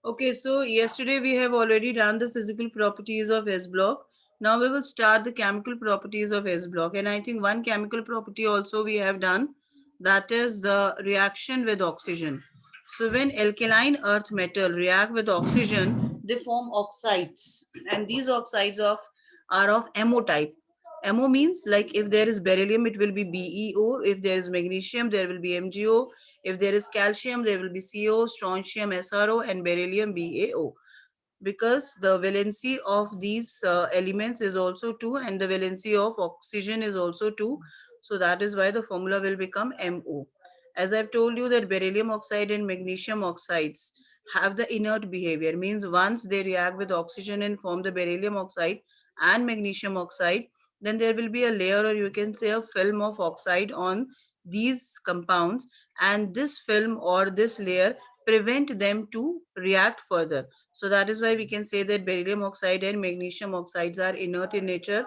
Okay, so yesterday we have already done the physical properties of S block. Now we will start the chemical properties of S block. And I think one chemical property also we have done, that is the reaction with oxygen. So when alkaline earth metal react with oxygen, they form oxides. And these oxides are of MO type. MO means like if there is beryllium, it will be BeO. If there is magnesium, there will be MgO. If there is calcium, there will be CO, strontium SRO, and beryllium BaO. Because the valency of these elements is also 2, and the valency of oxygen is also 2. So that is why the formula will become MO. As I've told you that beryllium oxide and magnesium oxides have the inert behavior, means once they react with oxygen and form the beryllium oxide and magnesium oxide, then there will be a layer, or you can say a film of oxide on these compounds, and this film or this layer prevent them to react further. So that is why we can say that beryllium oxide and magnesium oxides are inert in nature,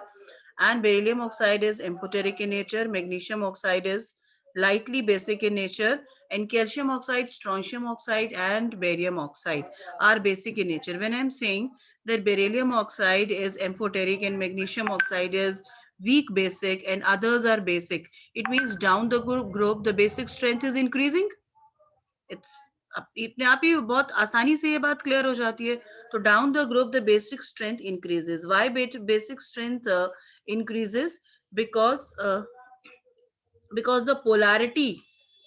and beryllium oxide is amphoteric in nature, magnesium oxide is lightly basic in nature, and calcium oxide, strontium oxide, and barium oxide are basic in nature. When I'm saying that beryllium oxide is amphoteric and magnesium oxide is weak basic and others are basic, it means down the group the basic strength is increasing. It's इतने आप ही बहुत आसानी से ये बात clear हो जाती है. तो down the group the basic strength increases. Why basic strength increases? Because the polarity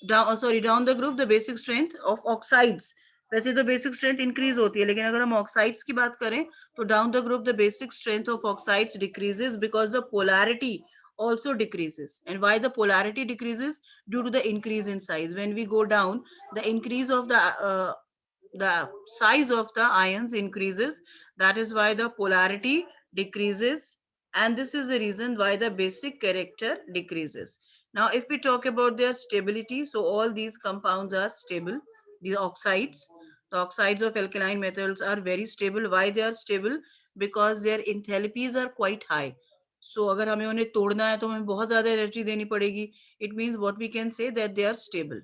down the group the basic strength of oxides. वैसे तो बेसिक स्ट्रेंथ इंक्रीज होती है, लेकिन अगर हम ऑक्साइड्स की बात करें तो down the group the basic strength of oxides decreases because the polarity also decreases. And why the polarity decreases? Due to the increase in size. When we go down, the increase of the size of the ions increases. That is why the polarity decreases, and this is the reason why the basic character decreases. Now if we talk about their stability, so all these compounds are stable. The oxides of alkaline metals are very stable. Why they are stable? Because their enthalpies are quite high. So अगर हमें उन्हें तोड़ना है तो हमें बहुत ज्यादा energy देनी पड़ेगी. It means what we can say that they are stable.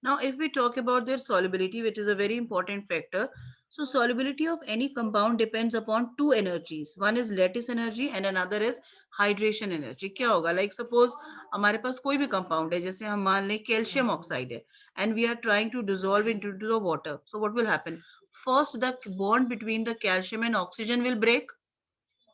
Now, if we talk about their solubility, which is a very important factor, so solubility of any compound depends upon two energies. One is lattice energy and another is hydration energy. क्या होगा? Like suppose हमारे पास कोई भी compound है, जैसे हम मान लें calcium oxide है, and we are trying to dissolve into the water. So what will happen? First, the bond between the calcium and oxygen will break.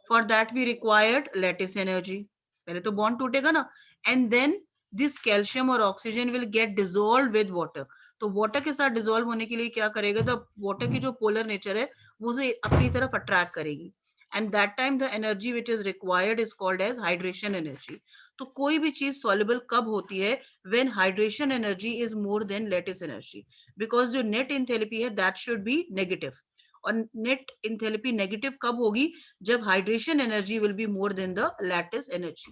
For that we required lattice energy. पहले तो bond टूटेगा ना, and then this calcium और oxygen will get dissolved with water. तो water के साथ dissolve होने के लिए क्या करेगा? The water की जो polar nature है वो उसे अपनी तरफ attract करेगी, and that time the energy which is required is called as hydration energy. तो कोई भी चीज soluble कब होती है? When hydration energy is more than lattice energy, because जो net enthalpy है that should be negative. और नेट इंथैल्पी नेगेटिव कब होगी? जब hydration energy will be more than the lattice energy.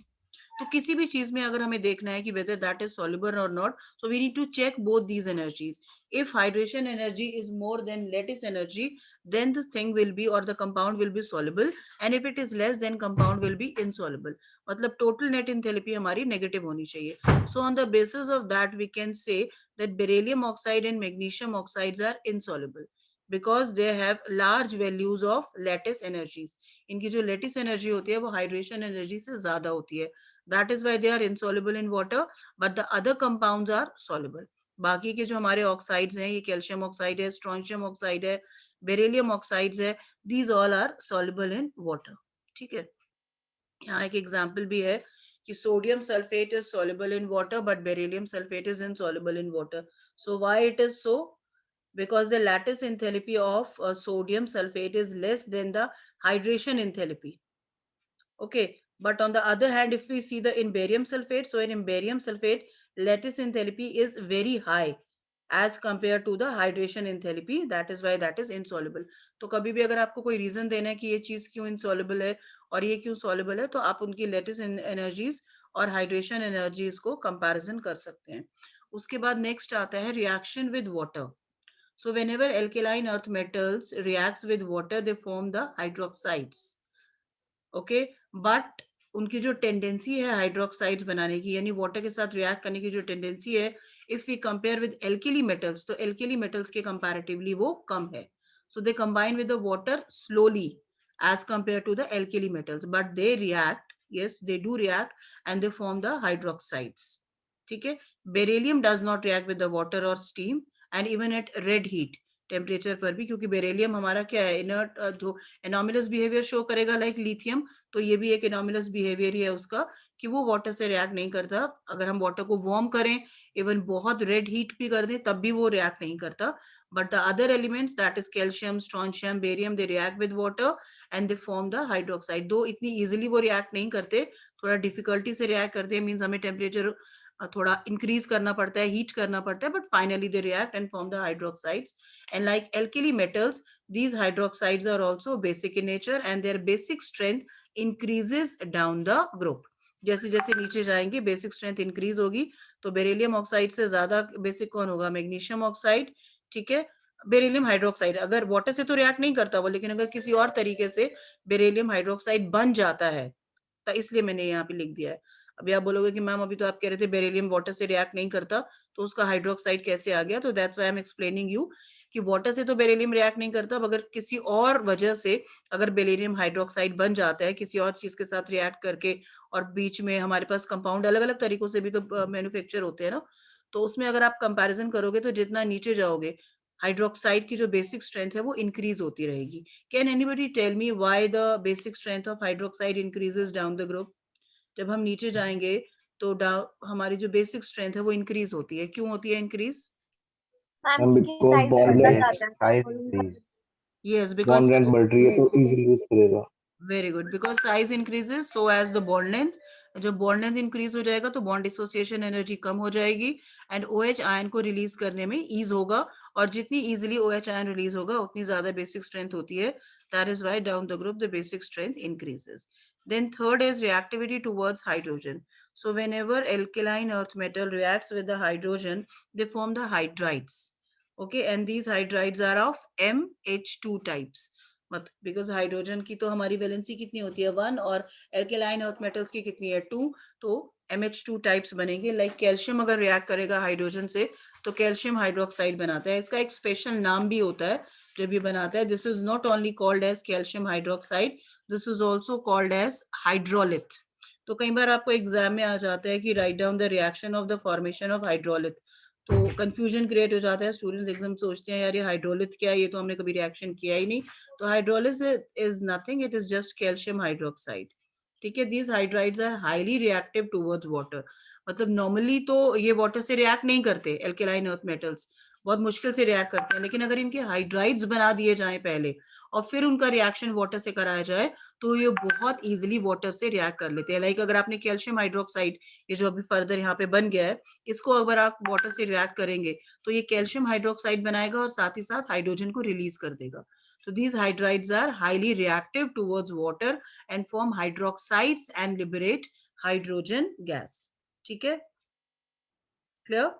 तो किसी भी चीज में अगर हमें देखना है कि वेदर दैट इज सॉल्युबल और not, so we need to check both these energies. If hydration energy is more than lattice energy, then this thing will be, or the compound will be soluble, and if it is less then compound will be insoluble. मतलब total net enthalpy हमारी negative होनी चाहिए. So on the basis of that we can say that beryllium oxide and magnesium oxides are insoluble because they have large values of lattice energies. इनकी जो lattice energy होती है वो hydration energy से ज्यादा होती है. That is why they are insoluble in water, but the other compounds are soluble. बाकी के जो हमारे ऑक्साइड्स हैं, ये कैल्शियम ऑक्साइड है, स्ट्रॉन्शियम ऑक्साइड है, बेरिलियम ऑक्साइड्स है, these all are soluble in water. ठीक है. यहाँ एक एग्जांपल भी है कि sodium sulphate is soluble in water but beryllium sulphate is insoluble in water. So why it is so? Because the lattice enthalpy of sodium sulfate is less than the hydration enthalpy. Okay, but on the other hand, if we see the in barium sulfate, so in barium sulfate, lattice enthalpy is very high as compared to the hydration enthalpy. That is why that is insoluble. तो कभी भी अगर आपको कोई reason देना है कि ये चीज क्यों insoluble है और ये क्यों soluble है, तो आप उनकी lattice energies और hydration energies को comparison कर सकते हैं. उसके बाद next आता है reaction with water. So whenever alkaline earth metals reacts with water, they form the hydroxides. Okay, but उनकी जो टेंडेंसी है हाइड्रोक्साइड्स बनाने की, यानी वाटर के साथ रिएक्ट करने की जो टेंडेंसी है, if we compare with alkali metals, तो एल्केली मेटल्स के कंपैरेटिवली वो कम है. So they combine with the water slowly as compared to the alkali metals, but they react, yes, they do react, and they form the hydroxides. ठीक है. Beryllium does not react with the water or steam, and even at red heat temperature पर भी, क्योंकि beryllium हमारा क्या है, inert, जो anomalous behaviour show करेगा लाइक लिथियम, तो ये भी एक एनोमिलस बिहेवियर ही है उसका, कि वो वाटर से रिएक्ट नहीं करता. अगर हम वाटर को वार्म करें, इवन बहुत रेड हीट भी कर दें, तब भी वो रिएक्ट नहीं करता. But the other elements, that is calcium, strontium, barium, they react with water and they form the hydroxide. दो इतनी इजिली वो रिएक्ट नहीं करते, थोड़ा डिफिकल्टी से रिएक्ट करते हैं, मीन्स हमें टेम्परेचर थोड़ा इंक्रीज करना पड़ता है, हीट करना पड़ता है, but finally they react and form the hydroxides. And like alkali metals, these hydroxides are also basic in nature and their basic strength increases down the group. जैसे जैसे नीचे जाएंगे बेसिक स्ट्रेंथ इंक्रीज होगी. तो beryllium oxide से ज्यादा basic कौन होगा? Magnesium oxide. ठीक है. बेरिलियम हाइड्रोक्साइड अगर वाटर से तो रिएक्ट नहीं करता वो, लेकिन अगर किसी और तरीके से बेरिलियम हाइड्रोक्साइड बन जाता है, तो इसलिए मैंने यहाँ पे लिख दिया है. अभी आप बोलोगे कि मैम अभी तो आप कह रहे थे बेरिलियम वाटर से रिएक्ट नहीं करता, तो उसका हाइड्रोक्साइड कैसे आ गया? तो that's why I am explaining you कि वाटर से तो बेरिलियम रिएक्ट नहीं करता, अगर किसी और वजह से अगर बेरिलियम हाइड्रोक्साइड बन जाता है किसी और चीज के साथ रिएक्ट करके, और बीच में हमारे पास कंपाउंड अलग अलग तरीकों से भी तो मैन्युफैक्चर होते हैं ना, तो उसमें अगर आप कंपैरिजन करोगे तो जितना नीचे जाओगे हाइड्रोक्साइड की जो बेसिक स्ट्रेंथ है वो इंक्रीज होती रहेगी. Can anybody tell me why the basic strength of hydroxide increases down the group? जब हम नीचे जाएंगे तो हमारी जो बेसिक स्ट्रेंथ है वो इंक्रीज होती है. क्यों होती है इंक्रीज? मैम मैम क्योंकि बिकॉज साइज बॉन्ड बढ़ता लेंथ जाता साइज है. Increase, Yes, because bond length बढ़ रही है तो इजीली यूज करेगा. very good, because size increases so as the bond length. जब bond length increase हो जाएगा तो bond dissociation energy कम हो जाएगी and OH आयन को रिलीज करने में ease होगा, और जितनी easily OH आयन रिलीज होगा उतनी ज्यादा basic strength होती है. That is why down the group the basic strength increases. Then third is reactivity towards hydrogen. So whenever alkaline earth metal reacts with the hydrogen, they form the hydrides. Okay, and these hydrides are of MH2 types. मत because hydrogen की तो हमारी valency कितनी होती है 1, और alkaline earth metals की कितनी है 2, तो MH2 टाइप्स बनेंगे. लाइक कैल्शियम अगर रिएक्ट करेगा हाइड्रोजन से तो कैल्शियम हाइड्रोक्साइड बनाता है. इसका एक स्पेशल नाम भी होता है जब ये बनाता है. This is not only called as calcium hydroxide, this is also called as hydrolith. तो कई बार आपको एग्जाम में आ जाता है कि write down the reaction of the formation of hydrolith, तो कंफ्यूजन क्रिएट हो जाता है. स्टूडेंट्स एकदम सोचते हैं यार ये हाइड्रोलिथ क्या है, ये तो हमने कभी रिएक्शन किया ही नहीं. तो hydrolith is nothing, it is just calcium hydroxide. ठीक है. These hydrides are highly reactive towards water. मतलब नॉर्मली तो ये वाटर से रिएक्ट नहीं करते, एल्केलाइन अर्थ मेटल्स बहुत मुश्किल से रिएक्ट करते हैं, लेकिन अगर इनके हाइड्राइड्स बना दिए जाएं पहले और फिर उनका रिएक्शन वाटर से कराया जाए तो ये बहुत इजीली वाटर से रिएक्ट कर लेते हैं. लाइक अगर आपने कैल्शियम हाइड्रोक्साइड, ये जो अभी फर्दर यहाँ पे बन गया है, इसको अगर आप वाटर से रिएक्ट करेंगे तो ये कैल्शियम हाइड्रोक्साइड बनाएगा और साथ ही साथ हाइड्रोजन को रिलीज कर देगा. So these hydrides are highly reactive towards water and form hydroxides and liberate hydrogen gas. ठीक है? Clear?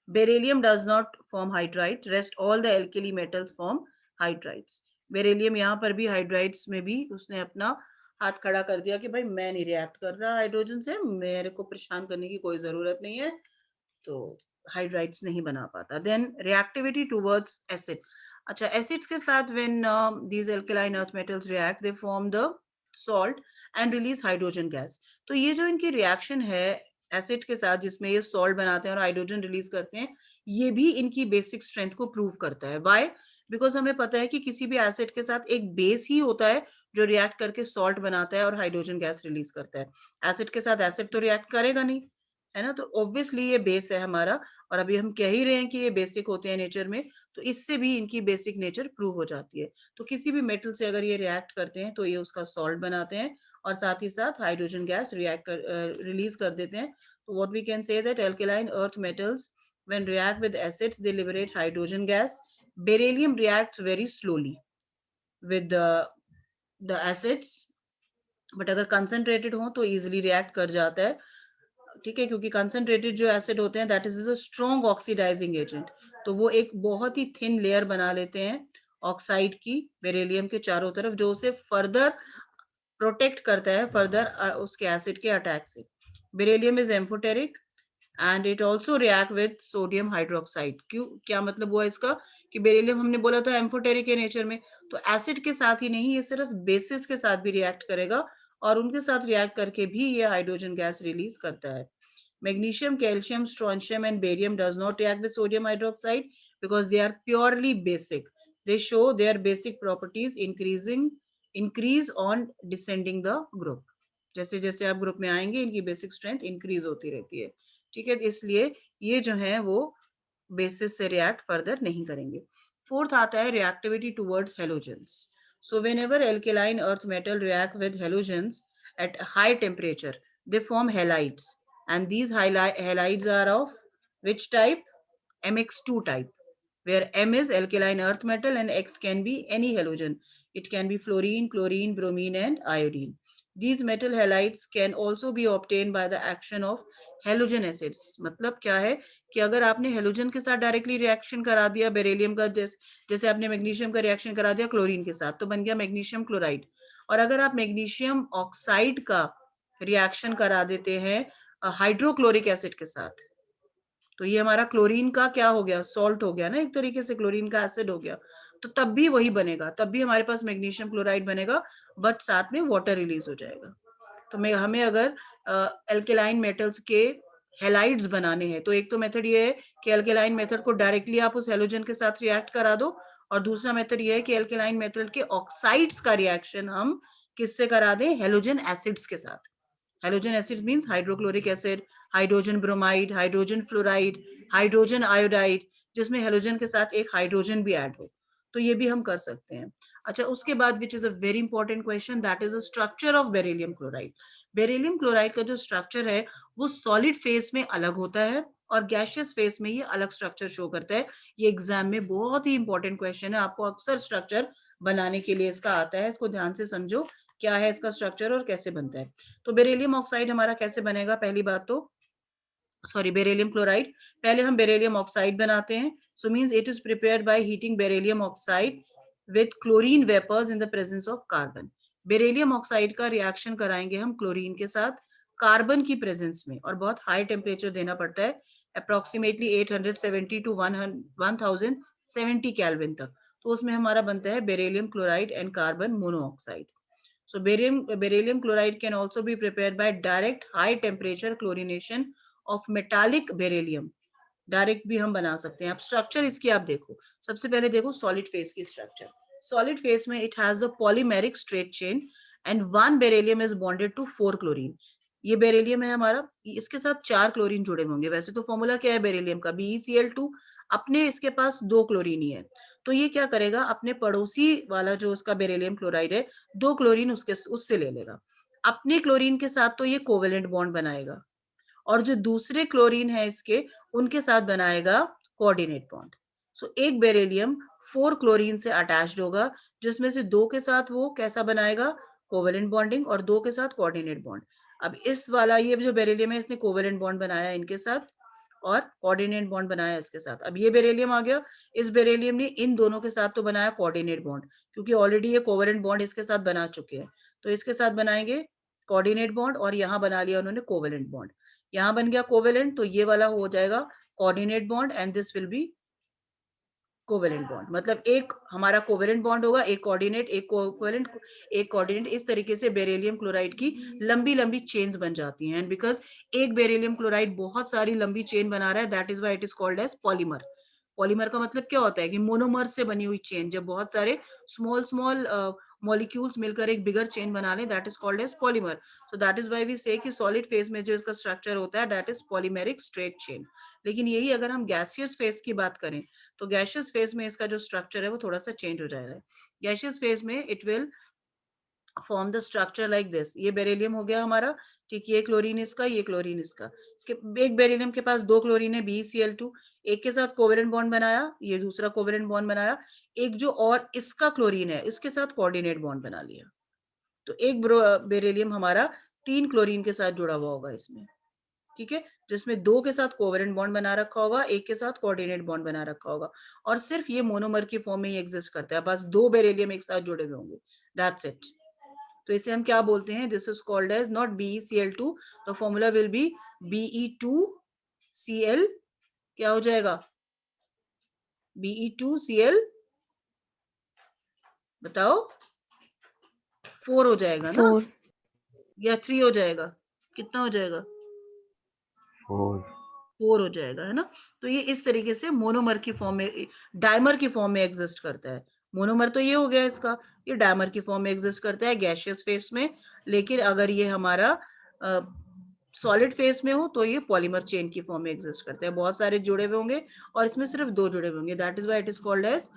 Beryllium does not form hydride. Rest all the alkali metals form hydrides. Beryllium यहाँ पर भी hydrides में भी उसने अपना हाथ खड़ा कर दिया कि भाई मैं नहीं रिएक्ट कर रहा हाइड्रोजन से, मेरे को परेशान करने की कोई जरूरत नहीं है, तो हाइड्राइड्स नहीं बना पाता. Then reactivity towards acid. अच्छा, एसिड्स के साथ when these alkaline earth metals react they form the salt and release hydrogen gas. तो ये जो इनकी रिएक्शन है एसिड के साथ जिसमें ये सॉल्ट बनाते हैं और हाइड्रोजन रिलीज करते हैं, ये भी इनकी बेसिक स्ट्रेंथ को प्रूव करता है. व्हाई? बिकॉज हमें पता है कि किसी भी एसिड के साथ एक बेस ही होता है जो रिएक्ट करके सॉल्ट बनाता है और हाइड्रोजन गैस रिलीज करता है. एसिड के साथ एसिड तो रिएक्ट करेगा नहीं, है ना. तो ऑब्वियसली ये बेस है हमारा, और अभी हम कह ही रहे हैं कि ये बेसिक होते हैं नेचर में, तो इससे भी इनकी बेसिक नेचर प्रूव हो जाती है. तो किसी भी मेटल से अगर ये रिएक्ट करते हैं तो ये उसका सॉल्ट बनाते हैं और साथ ही साथ हाइड्रोजन गैस रिलीज कर देते हैं. तो what we can say that alkaline earth metals when react with acids they liberate hydrogen gas. Beryllium reacts very slowly with the acids, but अगर कंसंट्रेटेड हो तो इजिली रिएक्ट कर जाता है. ठीक है, क्योंकि कंसंट्रेटेड जो एसिड होते हैं that is a strong oxidising agent, तो वो एक बहुत ही थिन लेयर बना लेते हैं ऑक्साइड की बेरिलियम के चारों तरफ, जो उसे फर्दर प्रोटेक्ट करता है फर्दर उसके एसिड के अटैक से. Beryllium is amphoteric and it also react with sodium hydroxide. क्यों, क्या मतलब हुआ इसका कि बेरिलियम हमने बोला था एम्फोटेरिक है नेचर में, तो एसिड के साथ ही नहीं, ये सिर्फ बेसिस के साथ भी रिएक्ट करेगा और उनके साथ रिएक्ट करके भी ये हाइड्रोजन गैस रिलीज करता है। Magnesium, calcium, strontium, and barium does not react with sodium hydroxide because they are purely basic. They show their basic properties increase on descending the group. जैसे जैसे आप ग्रुप में आएंगे इनकी बेसिक स्ट्रेंथ इंक्रीज होती रहती है। ठीक है, इसलिए ये जो है वो बेसिस से रिएक्ट फर्दर नहीं करेंगे। फोर्थ आता है reactivity towards halogens. So when ever alkaline earth metal react with halogens at high temperature they form halides, and these halides are of which type? MX2 type, where M is alkaline earth metal and X can be any halogen. It can be fluorine, chlorine, bromine, and iodine. These metal halides can also be obtained by the action of halogen acids. मतलब क्या है कि अगर आपने halogen के साथ directly reaction करा दिया बेरिलियम का, जैसे आपने मैग्नीशियम का रिएक्शन करा दिया क्लोरीन के साथ, तो बन गया मैग्नीशियम क्लोराइड। और अगर आप मैग्नीशियम ऑक्साइड का रिएक्शन करा देते हैं हाइड्रोक्लोरिक एसिड के साथ, तो ये हमारा क्लोरीन का क्या हो गया, सॉल्ट हो गया ना, एक तरीके से क्लोरीन का एसिड हो गया। तो तब भी वही बनेगा, तब भी हमारे पास मैग्नीशियम क्लोराइड बनेगा, बट साथ में वाटर रिलीज हो जाएगा। तो हमें अगर एल्केलाइन मेटल्स के हेलाइड्स बनाने हैं, तो एक तो मेथड ये है कि एल्केलाइन मेथड को डायरेक्टली आप उस हेलोजन के साथ रिएक्ट करा दो, और दूसरा मेथड ये है कि एल्केलाइन मेटल के ऑक्साइड्स का रिएक्शन हम किससे करा दें, हेलोजन एसिड्स के साथ। Halogen acids means hydrochloric acid, hydrogen bromide, hydrogen fluoride, hydrogen iodide, जिसमें हेलोजन के साथ एक हाइड्रोजन भी ऐड हो, तो ये भी हम कर सकते हैं। अच्छा, उसके बाद which is a very important question, that is the structure of beryllium chloride. Beryllium chloride का जो स्ट्रक्चर है वो सॉलिड फेस में अलग होता है और गैशियस फेस में ये अलग स्ट्रक्चर शो करता है। ये एग्जाम में बहुत ही इंपॉर्टेंट क्वेश्चन है, आपको अक्सर स्ट्रक्चर बनाने के लिए इसका आता है, इसको ध्यान से समझो क्या है इसका स्ट्रक्चर और कैसे बनता है। तो बेरिलियम ऑक्साइड हमारा कैसे बनेगा, पहली बात तो सॉरी बेरिलियम क्लोराइड, पहले हम बेरिलियम ऑक्साइड बनाते हैं। So means it is prepared by heating beryllium oxide with chlorine vapours in the presence of carbon. Beryllium oxide का रिएक्शन कराएंगे हम क्लोरीन के साथ कार्बन की प्रेजेंस में, और बहुत हाई टेम्परेचर देना पड़ता है, अप्रोक्सीमेटली 870 टू 1070 केल्विन तक। तो उसमें हमारा बनता है beryllium chloride and carbon monoxide. So beryllium chloride can also be prepared by direct high temperature chlorination of metallic beryllium। Direct भी हम बना सकते हैं। अब स्ट्रक्चर इसकी आप देखो, सबसे पहले देखो सॉलिड फेस की स्ट्रक्चर। सॉलिड फेस में it has a polymeric straight chain and one beryllium is bonded to 4 chlorine. ये बेरिलियम है हमारा, इसके साथ 4 क्लोरीन जुड़े होंगे। वैसे तो फॉर्मूला क्या है बेरिलियम का, BeCl2, अपने इसके पास 2 क्लोरीन ही है, तो ये क्या करेगा, अपने पड़ोसी वाला जो उसका बेरिलियम क्लोराइड है 2 क्लोरीन उससे ले लेगा। अपने क्लोरीन के साथ तो ये कोवेलेंट बॉन्ड बनाएगा, और जो दूसरे क्लोरीन है इसके, उनके साथ बनाएगा कोऑर्डिनेट बॉन्ड। सो एक बेरिलियम 4 क्लोरीन से अटैच्ड होगा, जिसमें से 2 के साथ वो कैसा बनाएगा, कोवेलेंट बॉन्डिंग, और 2 के साथ कोऑर्डिनेट बॉन्ड। अब इस वाला ये जो बेरिलियम है इसने कोवेलेंट बॉन्ड बनाया इनके साथ और कोऑर्डिनेट बॉन्ड बनाया इसके साथ। अब ये बेरिलियम आ गया, इस बेरिलियम ने इन दोनों के साथ तो बनाया कोऑर्डिनेट बॉन्ड, क्योंकि ऑलरेडी ये कोवेलेंट बॉन्ड इसके साथ बना चुके हैं, तो इसके साथ बनाएंगे कोऑर्डिनेट बॉन्ड, और यहाँ बना लिया उन्होंने कोवेलेंट बॉन्ड। यहाँ बन गया कोवेलेंट, तो ये वाला हो जाएगा coordinate bond and this will be covalent bond. मतलब एक हमारा कोवेलेंट बॉन्ड होगा, एक कोऑर्डिनेट, एक कोवेलेंट, एक कोऑर्डिनेट। इस तरीके से बेरिलियम क्लोराइड की लंबी लंबी चेन्स बन जाती हैं, एंड बिकॉज एक बेरिलियम क्लोराइड बहुत सारी लंबी चेन बना रहा है, that is why it is called as polymer. Polymer का मतलब क्या होता है कि मोनोमर से बनी हुई चेन, जब बहुत सारे स्मॉल स्मॉल मॉलिक्यूल्स मिलकर एक बिगर चेन बना लें, that is called as polymer. So that is why we say कि सॉलिड फेज में जो इसका स्ट्रक्चर होता है that is polymeric straight chain. लेकिन यही अगर हम गैसियस फेज की बात करें, तो गैशियस फेज में इसका जो स्ट्रक्चर है वो थोड़ा सा चेंज हो जाएगा। गैशियस फेज में it will form the structure like this. ये बेरिलियम हो गया हमारा, ठीक, ये क्लोरीन इसका, ये क्लोरीन इसका। इसके एक बेरिलियम के पास 2 क्लोरीन है, BeCl2, एक के साथ कोवेलेंट बॉन्ड बनाया, ये दूसरा कोवेलेंट बॉन्ड बनाया, एक जो और इसका क्लोरीन है इसके साथ कोऑर्डिनेट बॉन्ड बना लिया। तो एक बेरिलियम हमारा 3 क्लोरीन के साथ जुड़ा हुआ होगा इसमें, ठीक है, जिसमें 2 के साथ कोवेलेंट बॉन्ड बना रखा होगा, एक के साथ कोऑर्डिनेट बॉन्ड बना रखा होगा, और सिर्फ ये मोनोमर की फॉर्म में ही एग्जिस्ट करता है, बस 2 बेरिलियम एक साथ जुड़े हुए होंगे, दैट्स इट। तो इसे हम क्या बोलते हैं, this is called as not BeCl2, the formula will be Be2 Cl क्या हो जाएगा, Be2Cl, बताओ 4 हो जाएगा ना, 4 या 3 हो जाएगा, कितना हो जाएगा, 4 4 हो जाएगा, है ना। तो ये इस तरीके से मोनोमर की फॉर्म में, डायमर की फॉर्म में एग्जिस्ट करता है। मोनोमर तो ये हो गया इसका, ये डायमर की फॉर्म में एग्जिस्ट करता है गैसियस फेस में। लेकिन अगर ये हमारा सॉलिड फेस में हो तो ये पॉलीमर चेन की फॉर्म में एग्जिस्ट करता है। बहुत सारे जुड़े हुए होंगे और इसमें सिर्फ 2 जुड़े हुए होंगे, that is why it is called as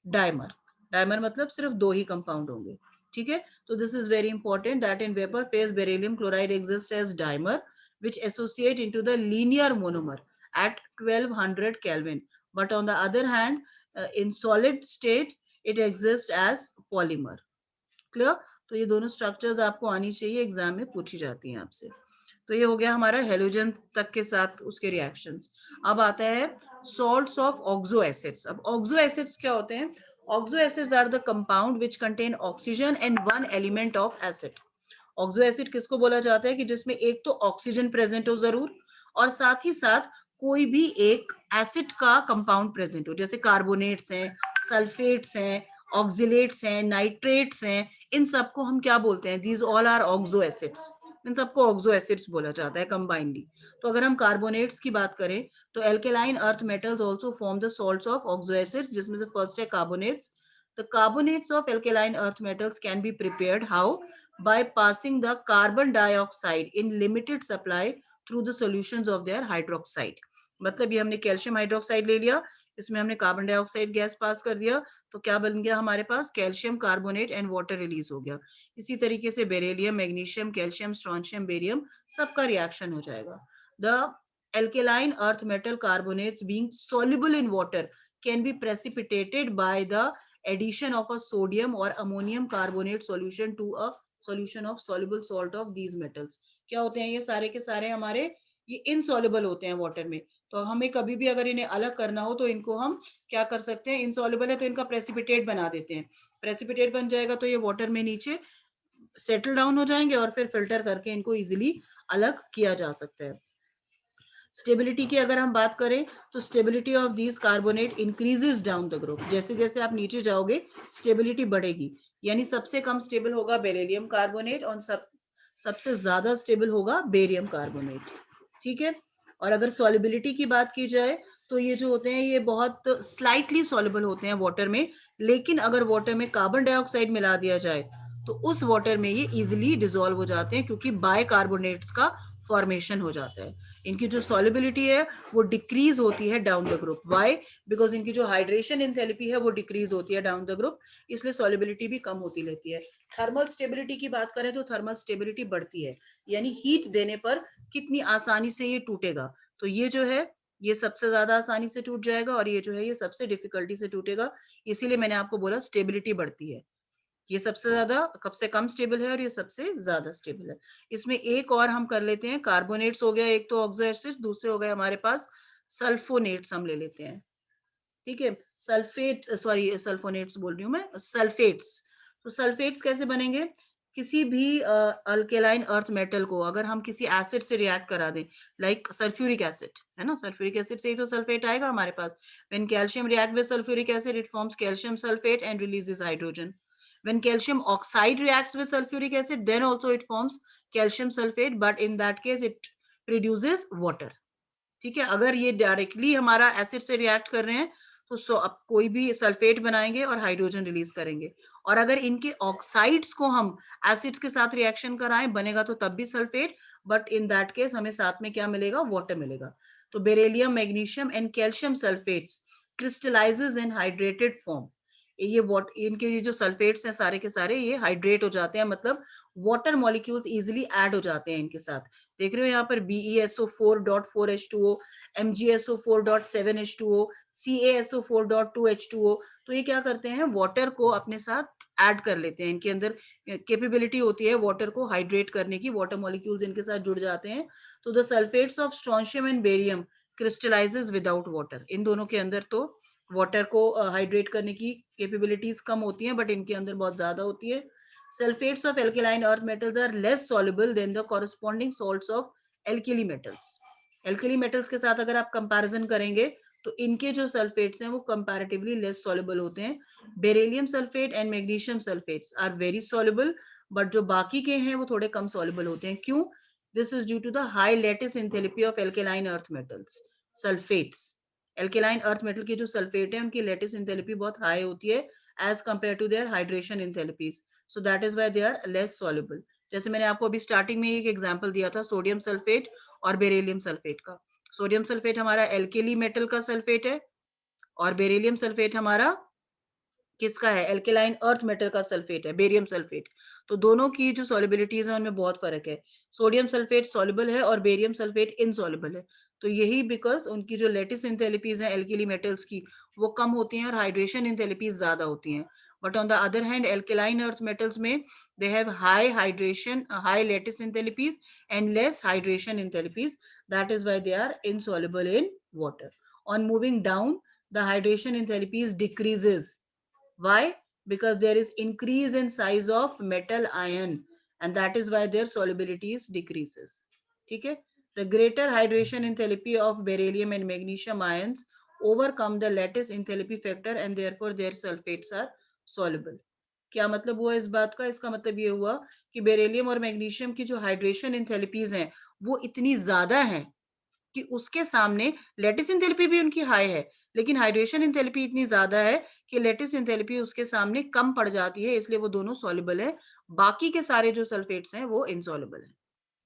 dimer. Dimer मतलब सिर्फ 2 ही कंपाउंड होंगे, ठीक है। तो this is very important that in vapour phase beryllium chloride exist as dimer which associate into the linear monomer at 1200 Kelvin. But on the other hand, in solid state, it exists as polymer. Clear? तो ये दोनों structures आपको आनी चाहिए, exam में पूछी जाती हैं आपसे। तो ये हो गया हमारा हेलोजन तक के साथ उसके रिएक्शंस। अब आता है सॉल्ट्स ऑफ ऑक्सो एसिड्स। अब ऑक्सो एसिड्स क्या होते हैं? Oxo acids are the compound which contain oxygen and one element of acid. Oxo acid किसको बोला जाता है कि जिसमें एक तो ऑक्सीजन प्रेजेंट हो जरूर, और साथ ही साथ कोई भी एक एसिड का कंपाउंड प्रेजेंट हो, जैसे कार्बोनेट्स हैं, सल्फेट्स हैं, ऑक्सिलेट्स हैं, नाइट्रेट्स हैं, इन सबको हम क्या बोलते हैं? These all are oxo acids. इन सबको ऑक्सो एसिड्स बोला जाता है कंबाइंडली। तो अगर हम कार्बोनेट्स की बात करें तो alkaline earth metals also form the salts of oxo acids, जिसमें से फर्स्ट है carbonates. The carbonates of alkaline earth metals can be prepared how? by passing the carbon dioxide in limited supply through the solutions of their hydroxide। मतलब ये हमने calcium hydroxide ले लिया, इसमें हमने कार्बन डाइऑक्साइड गैस पास कर दिया, तो क्या बन गया हमारे पास? Calcium carbonate and water release हो गया। इसी तरीके से beryllium, magnesium, calcium, strontium, barium सबका रिएक्शन हो जाएगा। The alkaline earth metal carbonates being soluble in water can be precipitated by the addition of a sodium or ammonium carbonate solution to a solution of soluble salt of these metals। क्या होते हैं ये सारे के सारे हमारे, ये insoluble होते हैं वाटर में। तो हमें कभी भी अगर इन्हें अलग करना हो तो इनको हम क्या कर सकते हैं? इनसॉल्युबल है तो इनका प्रेसिपिटेट बना देते हैं। प्रेसिपिटेट बन जाएगा तो ये वाटर में नीचे सेटल डाउन हो जाएंगे और फिर फिल्टर करके इनको इजिली अलग किया जा सकता है। स्टेबिलिटी की अगर हम बात करें तो stability of these carbonate increases down the group. जैसे जैसे आप नीचे जाओगे स्टेबिलिटी बढ़ेगी, यानी सबसे कम स्टेबल होगा बेरिलियम कार्बोनेट और सबसे ज्यादा स्टेबल होगा बेरियम कार्बोनेट, ठीक है। और अगर सॉलिबिलिटी की बात की जाए तो ये जो होते हैं ये बहुत स्लाइटली सॉल्युबल होते हैं वाटर में, लेकिन अगर वाटर में कार्बन डाइऑक्साइड मिला दिया जाए तो उस वाटर में ये इजिली डिसॉल्व हो जाते हैं, क्योंकि बाइकार्बोनेट्स का फॉर्मेशन हो जाता है। इनकी जो सॉलिबिलिटी है वो डिक्रीज होती है down the group. Why? Because इनकी जो हाइड्रेशन एंथैल्पी है वो डिक्रीज होती है डाउन द ग्रुप, इसलिए सॉलिबिलिटी भी कम होती रहती है। थर्मल स्टेबिलिटी की बात करें तो थर्मल स्टेबिलिटी बढ़ती है, यानी हीट देने पर कितनी आसानी से ये टूटेगा। तो ये जो है ये सबसे ज्यादा आसानी से टूट जाएगा और ये जो है ये सबसे डिफिकल्टी से टूटेगा। इसीलिए मैंने आपको बोला स्टेबिलिटी बढ़ती है। ये सबसे ज्यादा कब से कम स्टेबल है और ये सबसे ज्यादा स्टेबल है। इसमें एक और हम कर लेते हैं, कार्बोनेट्स हो गया एक तो ऑक्सो एसिड्स, दूसरे हो गए हमारे पास सल्फोनेट्स हम ले लेते हैं, ठीक है। सल्फेट, सॉरी सल्फोनेट्स बोल रही हूँ मैं, सल्फेट्स। तो सल्फेट्स कैसे बनेंगे? किसी भी अल्केलाइन अर्थ मेटल को अगर हम किसी एसिड से रिएक्ट करा दें, लाइक सल्फ्यूरिक एसिड, है ना, सल्फ्यूरिक एसिड से ही तो सल्फेट आएगा हमारे पास। When calcium react with sulphuric acid it forms calcium sulphate and releases hydrogen. When calcium oxide reacts with sulfuric acid, then also it forms calcium sulfate, but in that case it produces water। ठीक है। अगर ये directly हमारा acid से react कर रहे हैं तो अब कोई भी सल्फेट बनाएंगे और हाइड्रोजन रिलीज करेंगे, और अगर इनके ऑक्साइड्स को हम एसिड्स के साथ रिएक्शन कराएं बनेगा तो तब भी sulphate, but in that case हमें साथ में क्या मिलेगा? वाटर मिलेगा। तो beryllium, magnesium and calcium sulphates crystallises in hydrated form. ये इनके ये जो सल्फेट्स हैं सारे के सारे ये हाइड्रेट हो जाते हैं, मतलब वाटर मॉलिक्यूल्स इजिली ऐड हो जाते हैं इनके साथ। देख रहे हो यहाँ पर BeSO4.4H2O, MgSO4.7H2O, CaSO4.2H2O। तो ये क्या करते हैं? वाटर को अपने साथ ऐड कर लेते हैं, इनके अंदर कैपेबिलिटी होती है वाटर को हाइड्रेट करने की, वाटर मॉलिक्यूल्स इनके साथ जुड़ जाते हैं। तो the sulphates of strontium and barium crystallises without water. इन दोनों के अंदर तो वाटर को हाइड्रेट करने की कैपेबिलिटीज कम होती हैं, बट इनके अंदर बहुत ज्यादा होती है। Sulphates of alkaline earth metals are less soluble than the corresponding salts of alkali metals। Alkali metals के साथ अगर आप कंपैरिजन करेंगे तो इनके जो सल्फेट्स हैं वो कंपैरेटिवली लेस सॉल्युबल होते हैं. Beryllium sulphate and magnesium sulphates are very soluble, but जो बाकी के हैं वो थोड़े कम सॉल्युबल होते हैं. क्यों? This is due to the high lattice enthalpy of alkaline earth metals sulphates. Alkaline earth metal के जो सल्फेट है उनकी लेटिस एंथैल्पी बहुत हाई होती है as compare to their hydration enthalpies. So that is why they are less soluble. जैसे मैंने आपको अभी स्टार्टिंग में एक एग्जांपल दिया था सोडियम सल्फेट और बेरिलियम सल्फेट का. सोडियम सल्फेट हमारा एल्केली मेटल का सल्फेट है और बेरिलियम सल्फेट हमारा किसका है? एल्केलाइन अर्थ मेटल का सल्फेट है, बेरियम सल्फेट. तो दोनों की जो सॉल्युबिलिटीज है उनमें बहुत फर्क है. सोडियम सल्फेट सॉल्युबल है और बेरियम सल्फेट इनसॉल्युबल है. तो यही बिकॉज उनकी जो लेटिस एंथैल्पीज है एल्केली मेटल्स की वो कम होती हैं और हाइड्रेशन एंथैल्पीज ज्यादा होती हैं. But on the other hand alkaline earth metals में they have high hydration, high lattice enthalpies and less hydration enthalpies. That is why they are insoluble in water. On moving down the hydration enthalpies decreases. Why? Because there is increase in size of metal ion and that is why their solubility is decreases. ठीक है? The greater hydration enthalpy of beryllium and magnesium ions overcome the lattice enthalpy factor and therefore their sulfates are soluble. क्या मतलब हुआ इस बात का? इसका मतलब ये हुआ कि बेरिलियम और मैग्नीशियम की जो हाइड्रेशन एंथैल्पीज हैं वो इतनी ज्यादा हैं कि उसके सामने लेटिस एंथैल्पी भी उनकी हाई है, लेकिन हाइड्रेशन एंथैल्पी इतनी ज्यादा है कि लेटिस एंथैल्पी उसके सामने कम पड़ जाती है, इसलिए वो दोनों सॉल्युबल है. बाकी के सारे जो सल्फेट्स हैं वो इनसॉल्युबल है.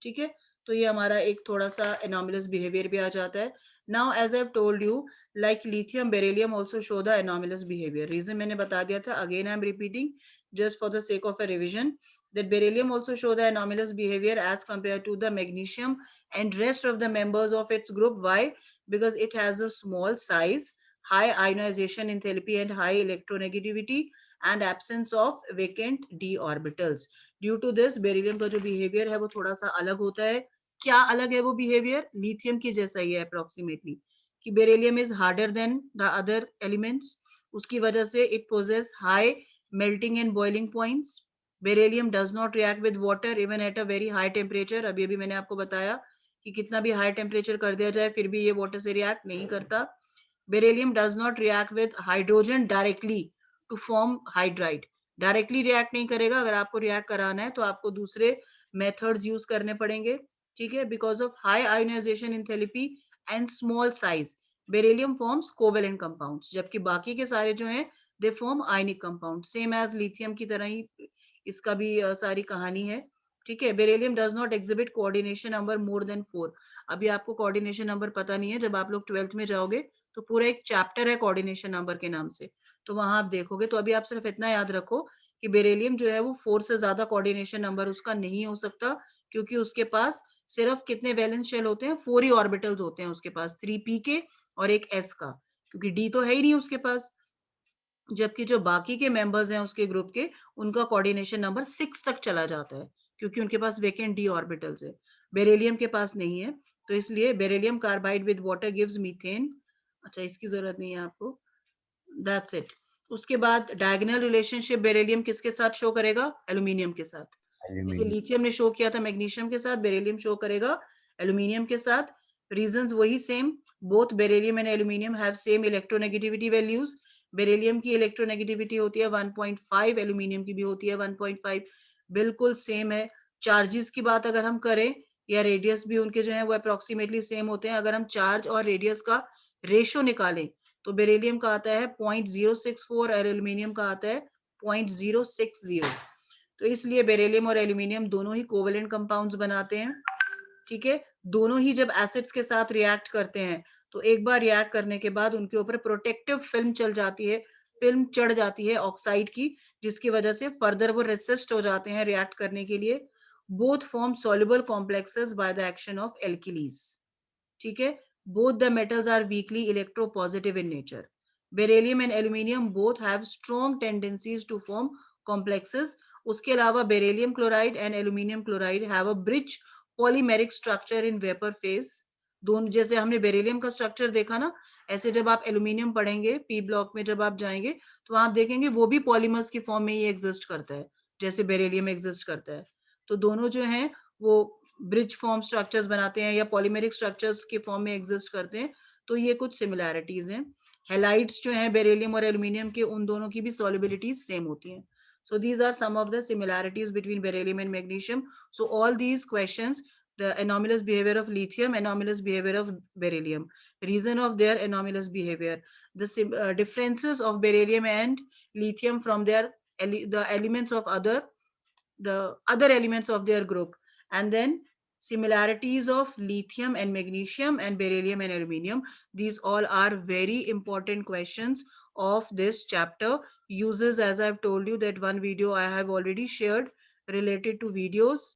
ठीक है? तो ये हमारा एक थोड़ा-सा एनोमलस बिहेवियर भी आ जाता है. Now as I have told you, like lithium, beryllium also show the anomalous behaviour. Reason मैंने बता दिया था, again I am repeating just for the sake of a revision that beryllium also show the anomalous behavior as compared to the magnesium and rest of the members of its group. Why? Because it has a small size, high ionization enthalpy and high electronegativity and absence of vacant d orbitals. Due to this beryllium का जो behaviour है वो थोड़ा सा अलग होता है. क्या अलग है वो बिहेवियर? लिथियम की जैसा ही है अप्रोक्सीमेटली, कि beryllium is harder than the other elements. उसकी वजह से it possess high melting and boiling points. Beryllium does not react with water even at a very high temperature. अभी अभी मैंने आपको बताया कि कितना भी हाई टेम्परेचर कर दिया जाए फिर भी ये वाटर से रिएक्ट नहीं करता. Beryllium does not react with hydrogen directly to form hydride. Directly react नहीं करेगा. अगर आपको रिएक्ट कराना है तो आपको दूसरे मेथड्स यूज करने पड़ेंगे. ठीक है? Because of high ionisation enthalpy and small size beryllium forms covalent compounds, जबकि बाकी के सारे जो हैं they form ionic compound. Same as lithium की तरह ही इसका भी सारी कहानी है. ठीक है? Beryllium does not exhibit coordination number more than 4. अभी आपको कोऑर्डिनेशन नंबर पता नहीं है. जब आप लोग 12th में जाओगे तो पूरा एक चैप्टर है कोऑर्डिनेशन नंबर के नाम से, तो वहां आप देखोगे. तो अभी आप सिर्फ इतना याद रखो कि बेरिलियम जो है वो 4 से ज्यादा कोऑर्डिनेशन नंबर उसका नहीं हो सकता, क्योंकि उसके पास सिर्फ कितने वैलेंस शेल होते हैं? 4 ही ऑर्बिटल्स होते हैं उसके पास, 3p के और एक s का, क्योंकि d तो है ही नहीं उसके पास. जबकि जो बाकी के मेंबर्स हैं उसके ग्रुप के, उनका कोऑर्डिनेशन नंबर 6 तक चला जाता है, क्योंकि उनके पास वेकेंट डी ऑर्बिटल्स है. बेरिलियम के पास नहीं है. तो इसलिए beryllium carbide with water gives methane. अच्छा, इसकी जरूरत नहीं है आपको. That's it. उसके बाद डायगोनल रिलेशनशिप बेरिलियम किसके साथ शो करेगा? एल्यूमिनियम के साथ. जैसे एल्यूमीनियम. लिथियम ने शो किया था मैग्नीशियम के साथ, बेरिलियम शो करेगा एल्यूमिनियम के साथ. रीजंस वही same. Both beryllium and aluminium have same electronegativity values. Beryllium की इलेक्ट्रोनेगेटिविटी होती है 1.5, एल्यूमिनियम की भी होती है 1.5. बिल्कुल सेम है. चार्जेस की बात अगर हम करें या रेडियस भी उनके जो है वो अप्रोक्सीमेटली सेम होते हैं. अगर हम चार्ज और रेडियस का रेशियो निकालें तो बेरिलियम का आता है 0.064 और एल्यूमिनियम का आता है 0.060. तो इसलिए बेरिलियम और एल्यूमिनियम दोनों ही कोवेलेंट कंपाउंड्स बनाते हैं. ठीक है? दोनों ही जब एसिड्स के साथ रिएक्ट करते हैं तो एक बार रिएक्ट करने के बाद उनके ऊपर प्रोटेक्टिव फिल्म चल जाती है, फिल्म चढ़ जाती है ऑक्साइड की, जिसकी वजह से फर्दर वो रेसिस्ट हो जाते हैं रिएक्ट करने के लिए. Both form soluble complexes by the action of alkalies. ठीक है? Both the metals are weakly electropositive in nature. Beryllium and aluminium both have strong tendencies to form complexes. उसके अलावा beryllium chloride and aluminium chloride have a bridge polymeric structure in vapour phase. दोनों, जैसे हमने beryllium का structure देखा ना, ऐसे जब आप एल्यूमिनियम पढ़ेंगे पी ब्लॉक में जब आप जाएंगे तो आप देखेंगे वो भी पॉलीमर्स की फॉर्म में ही एग्जिस्ट करता है, जैसे बेरिलियम एग्जिस्ट करता है. तो दोनों जो हैं वो ब्रिज फॉर्म स्ट्रक्चर्स बनाते हैं या पॉलीमेरिक स्ट्रक्चर्स के फॉर्म में एग्जिस्ट करते हैं, तो ये कुछ सिमिलैरिटीज हैं। हेलाइड्स जो हैं बेरिलियम और एल्यूमिनियम के, उन दोनों की भी सॉल्युबिलिटीज सेम होती हैं। So these are some of the similarities between beryllium and magnesium. So all these questions, the anomalous behavior of lithium, anomalous behavior of beryllium, reason of their anomalous behavior, the differences of beryllium and lithium from their the elements of the other elements of their group, and then similarities of lithium and magnesium and beryllium and aluminium. These all are very important questions of this chapter. Uses, as I've told you, that one video I have already shared related to videos